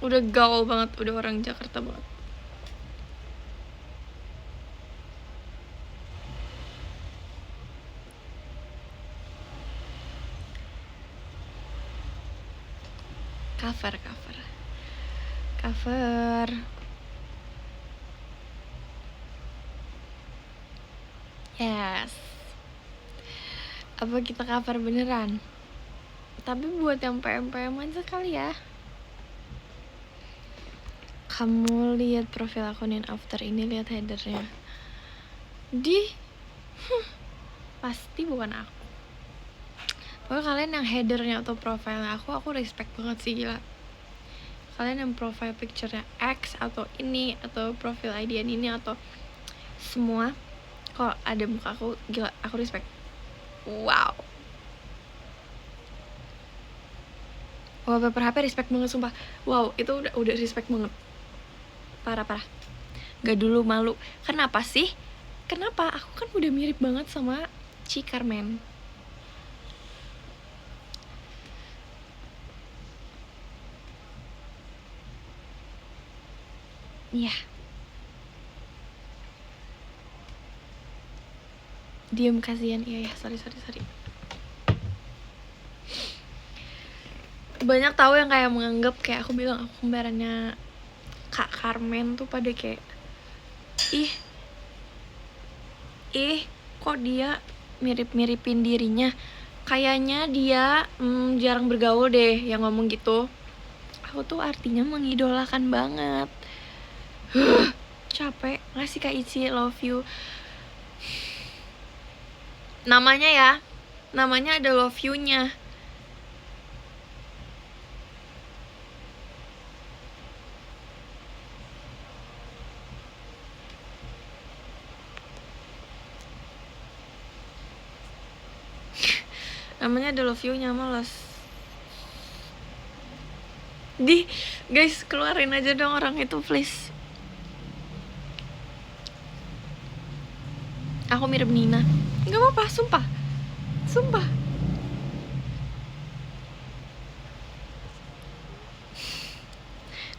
Udah gaul banget, udah orang Jakarta banget. Cover. Yes. Apa kita cover beneran? Tapi buat yang PM aja kali ya. Kamu lihat profil akun yang after ini, lihat headernya. Pasti bukan aku. Pokoknya kalian yang headernya atau profilnya aku respect banget sih, gila. Kalian yang profile picture-nya X atau ini atau profil ID ini atau semua, kalau ada muka aku, gila, aku respect. Wow. Wallpaper HP respect banget sumpah. Wow, itu udah respect banget. Parah. Gak dulu malu. Kenapa sih? Kenapa? Aku kan udah mirip banget sama Ci Carmen. Iya. Diam kasihan. Iya, sorry. Banyak tahu yang kayak menganggap kayak aku bilang aku kembarannya Kak Carmen tuh pada kayak ih kok dia mirip-miripin dirinya, kayaknya dia jarang bergaul deh yang ngomong gitu. Aku tuh artinya mengidolakan banget. Capek ngasih Kak Ici, love you. Namanya ada love you-nya. Namanya ada love you-nya, males. Guys, keluarin aja dong orang itu, please. Aku mirip Nina. Gak apa-apa, sumpah.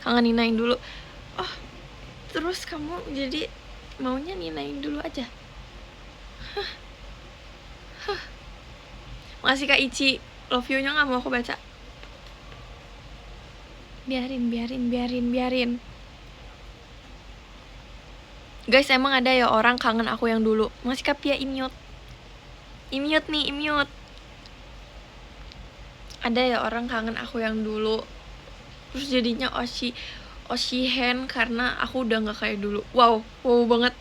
Kangen ninain dulu. Oh, terus kamu jadi maunya ninain dulu aja. Makasih Kak Ici, love you-nya gak mau aku baca. biarin. Guys, emang ada ya orang kangen aku yang dulu. Masih Kapia imut nih. Ada ya orang kangen aku yang dulu, terus jadinya Oshihen karena aku udah gak kayak dulu. Wow banget.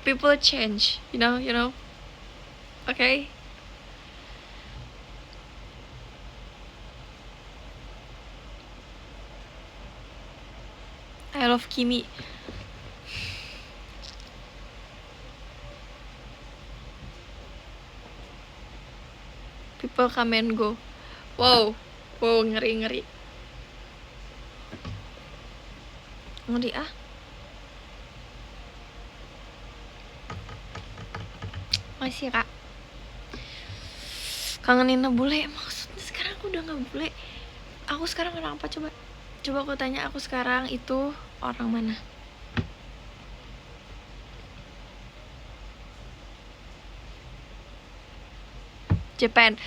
People change, you know. Okay. I love Kimi. People come and go. Wow, ngeri ah. Masih Kak. Kangenin bule, maksudnya sekarang aku udah gak bule. Aku sekarang orang apa coba aku tanya, aku sekarang itu orang mana? Japan.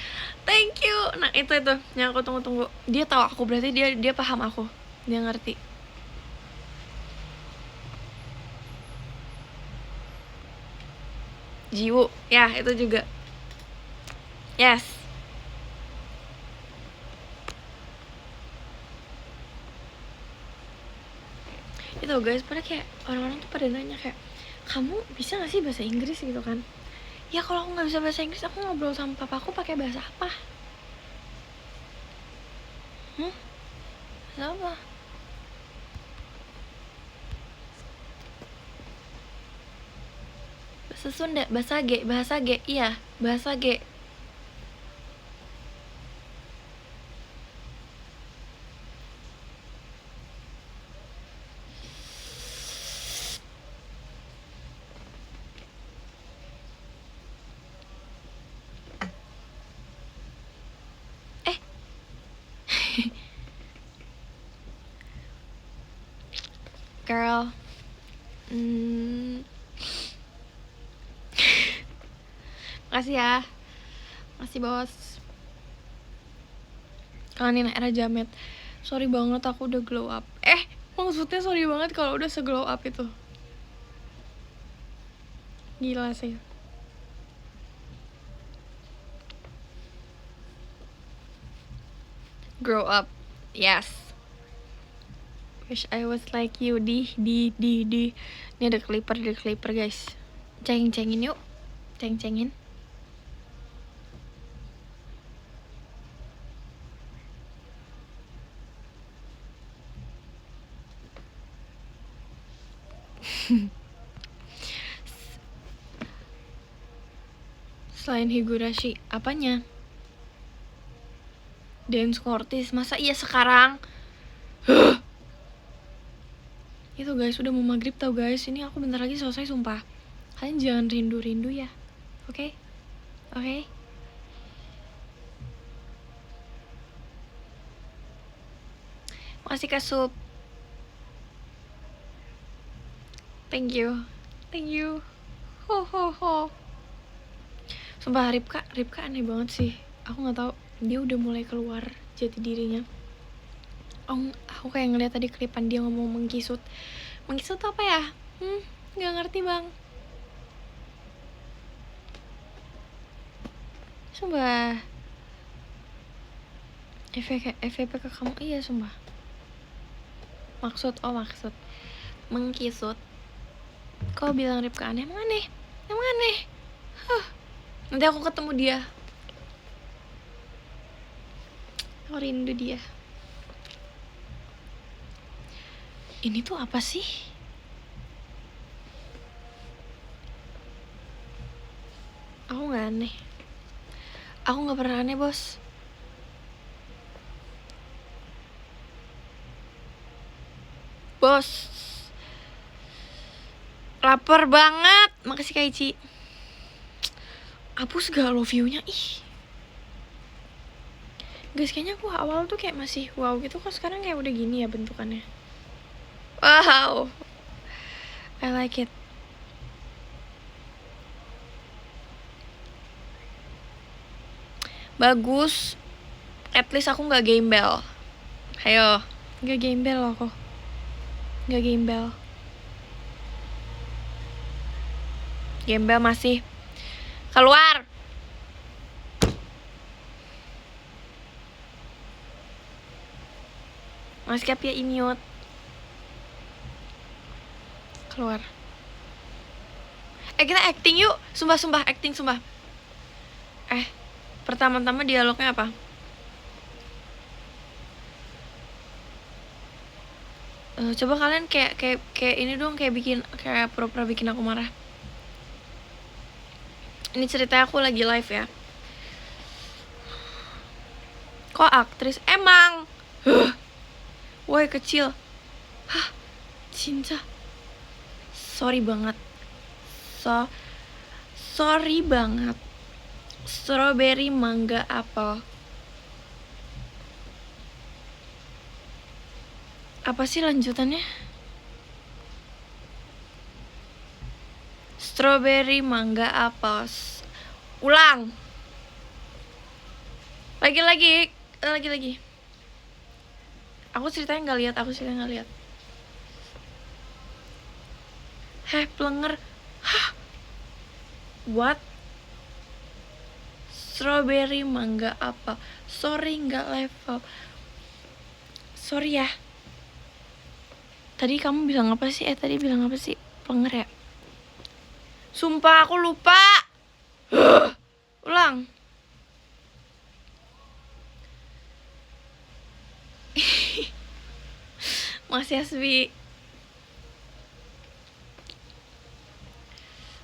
Thank you. Nah, itu yang aku tunggu. Dia tahu aku, berarti dia paham aku. Dia ngerti. Jiwoo. Ya, itu juga. Yes. Itu guys, pada kayak orang-orang tuh pada nanya kayak, kamu bisa gak sih bahasa Inggris gitu kan? Ya kalau aku nggak bisa bahasa Inggris, aku ngobrol sama papaku pakai bahasa apa? Bahasa apa? Bahasa Sunda, bahasa G, iya, bahasa G. Girl. Makasih ya. Makasih bos. Kangenin era jamet. Sorry banget aku udah glow up. Maksudnya sorry banget kalau udah se-glow up itu. Gila sih. Grow up. Yes. Wish I was like you. Di. Ini ada clipper guys. Cengin yuk. Cengin. Selain Higurashi, apanya? Dance Cortis, masa iya sekarang? Itu guys, udah mau maghrib tau guys. Ini aku bentar lagi selesai sumpah. Kalian jangan rindu ya. Oke? Makasih Kak Sup. Thank you. Ho. Sumpah Ripka aneh banget sih. Aku nggak tahu, dia udah mulai keluar jati dirinya. Aku kayak ngeliat tadi klipan dia ngomong mengkisut apa ya? Nggak ngerti bang. Sumpah. FVP ke kamu, iya sumpah. Maksud mengkisut. Kau bilang Ripka aneh, emang aneh? Nanti aku ketemu dia. Aku rindu dia. Ini tuh apa sih? Aku gak aneh. Aku gak pernah aneh bos. Lapar banget. Makasih Kak Ici. Hapus gak lo view-nya? Guys, kayaknya aku awal tuh kayak masih wow gitu, kok sekarang kayak udah gini ya bentukannya. Wow, I like it. Bagus. At least aku nggak gembel. Ayo, nggak gembel aku. Nggak gembel. Gembel masih. Keluar. Mas Cap ya imut. Keluar. Kita acting yuk. Sumpah acting sumpah. Pertama-tama dialognya apa? Coba kalian kayak ini dong, kayak pura-pura bikin aku marah. Ini ceritanya aku lagi live ya. Kok aktris? Emang. Woi kecil. Cinta. Sorry banget. Sorry banget. Strawberry, mangga, apel. Apa sih lanjutannya? Strawberry, mangga, apel. Ulang. Lagi. Aku ceritanya nggak lihat. Plenger. What? Strawberry, mangga, apel. Sorry nggak level. Sorry ya. Tadi kamu bilang apa sih? Plenger ya? Sumpah aku lupa. Ulang. Masih Asbi.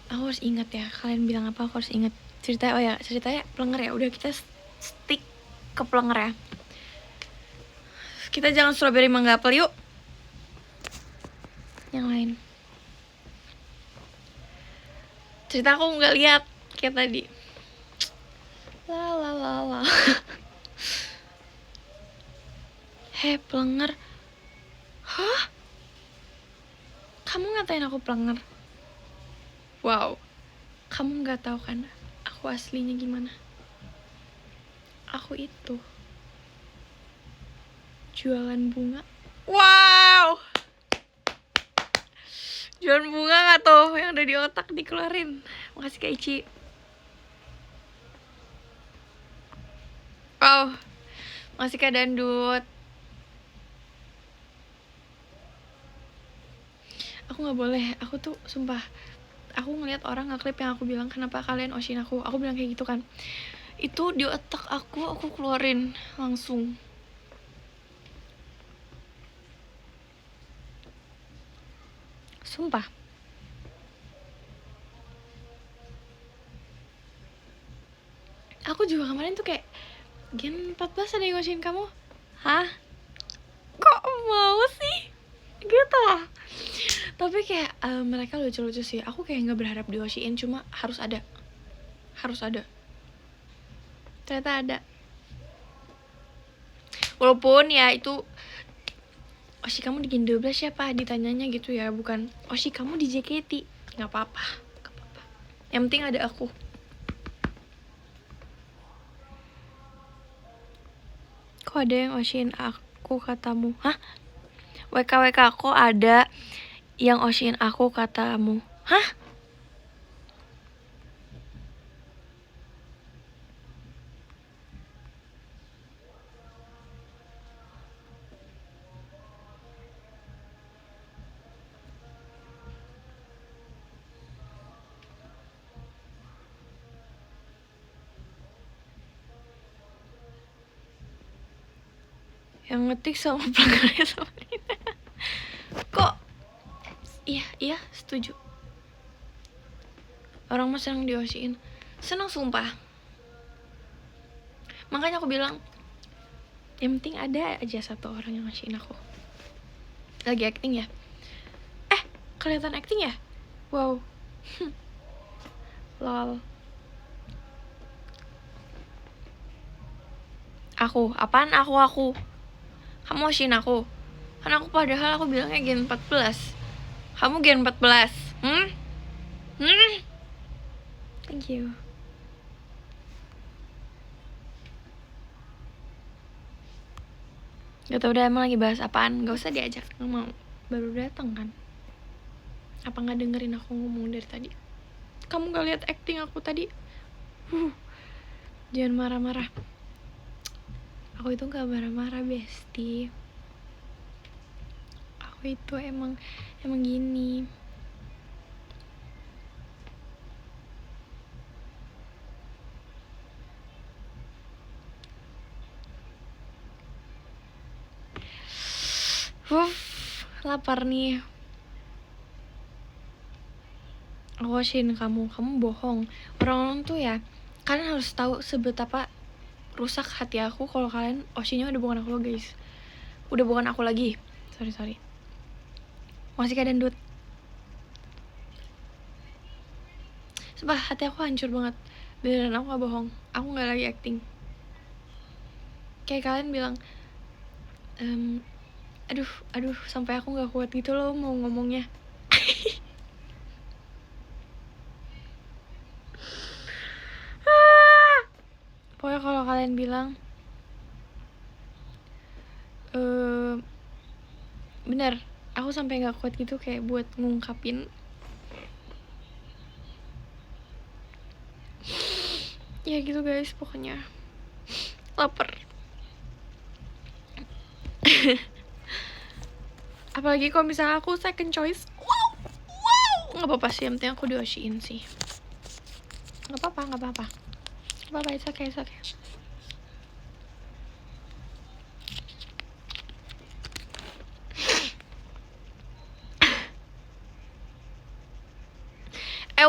Aku harus ingat ya. Kalian bilang apa? Aku harus ingat. Ceritanya Plenger ya. Udah, kita stick ke Plenger ya. Kita jangan strawberry, mangga, apel yuk. Yang lain. Cerita aku nggak lihat kayak tadi. La. Plenger. Kamu ngatain aku plenger? Wow. Kamu nggak tahu kan aku aslinya gimana? Aku itu jualan bunga. Wow. Jualan bunga nggak tuh yang udah di otak dikeluarin? Makasih Kak Ici. Oh, makasih Kak Dandut. Aku nggak boleh. Aku tuh sumpah. Aku ngeliat orang nge-clip yang aku bilang kenapa kalian oshin aku. Aku bilang kayak gitu kan. Itu di otak aku keluarin langsung. Sumpah. Aku juga kemarin tuh kayak Gen 14 ada yang ngoshin kamu? Hah? Kok mau sih? Gitu lah. Tapi kayak mereka lucu-lucu sih. Aku kayak gak berharap dioshin, cuma harus ada. Ternyata ada. Walaupun ya itu Oshi kamu di Gen 12 siapa? Ditanyanya gitu ya. Bukan Oshi kamu di JKT. Gak apa-apa. Yang penting ada aku. Kok ada yang oshin aku katamu? Hah? WKWK kok ada yang oshin aku katamu? Hah? Yang ngetik sama pelanggannya sama Nina. Kok? Iya, setuju. Orang mah senang dioshin. Senang sumpah. Makanya aku bilang yang penting ada aja satu orang yang ngoshin aku. Lagi acting ya? Kelihatan acting ya? Wow. Lol. Apaan aku? Kamu oshin aku? Kan aku padahal aku bilangnya Gen 14. Kamu Gen 14. Thank you. Gak tau udah emang lagi bahas apaan. Gak usah diajak, gak mau. Baru datang kan. Apa gak dengerin aku ngomong dari tadi? Kamu gak lihat acting aku tadi? Jangan marah-marah. Aku itu gak marah-marah, Besti. Aku itu emang gini. Lapar nih. Aku kasihin kamu bohong. Orang-orang tuh ya, kalian harus tahu sebetapa rusak hati aku kalau kalian Oshinya udah bukan aku lo, guys. Udah bukan aku lagi. Sorry. Masih keadaan dut. Sumpah hati aku hancur banget. Beneran aku gak bohong. Aku gak lagi acting. Kayak kalian bilang, aduh, sampai aku gak kuat gitu loh mau ngomongnya. Pokoknya kalau kalian bilang, bener, aku sampai gak kuat gitu kayak buat ngungkapin. Ya gitu guys, pokoknya lapar. Apalagi kalau misalnya aku second choice, wow, nggak apa-apa sih, yang penting aku dioshiin sih. Nggak apa-apa, it's okay.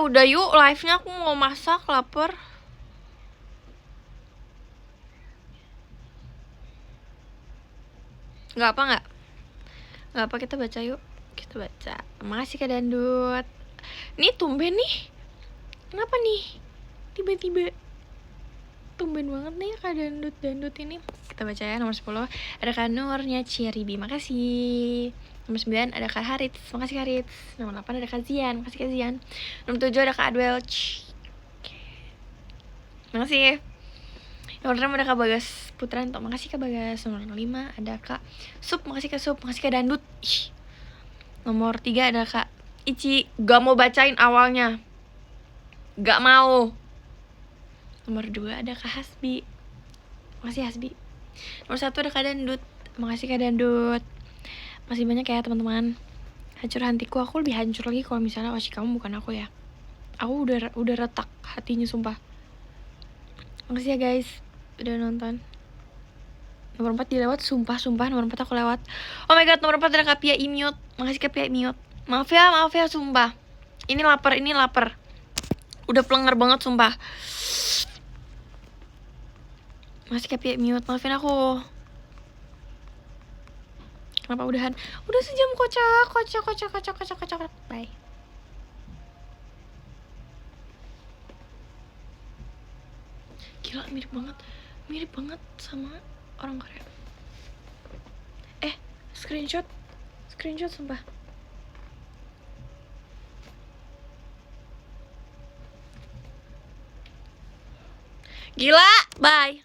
Udah yuk, live-nya aku mau masak, lapar. Nggak apa, kita baca yuk. Kita baca. Makasih Kak Dandut. Nih tumben nih. Kenapa nih? Tiba-tiba tumben banget nih Kak Dandut ini. Kita baca ya, nomor 10 ada Kak Nurnya Ciribi, makasih. Nomor 9 ada Kak Harits, makasih Kak Harits. Nomor 8 ada Kak Zian, makasih Kak Zian. Nomor 7 ada Kak Adwell, makasih. Nomor 6 ada Kak Bagas Putranto, makasih Kak Bagas. Nomor 5 ada Kak Sup, makasih Kak Sup, makasih Kak Dandut. Nomor 3 ada Kak Ici, gak mau bacain awalnya, gak mau. Nomor 2 ada Kak Hasbi, makasih Hasbi. Nomor 1 ada Kak Dandut, makasih Kak Dandut. Masih banyak ya teman-teman. Hancur hatiku, aku lebih hancur lagi kalau misalnya Oshi kamu bukan aku ya. Aku udah retak hatinya sumpah. Makasih ya guys udah nonton. Nomor 4 dilewat, sumpah nomor 4 aku lewat. Oh my god, nomor 4 ada Kak Pia Imiot. Makasih Kak Pia Imiot. Maaf ya sumpah. Ini lapar. Udah pelenger banget sumpah. Masih Kak Pia Imiot, maafin aku. Kenapa udahan? Udah sejam, kocak. Bye. Gila, mirip banget sama orang Korea. Screenshot sumpah. Gila, bye.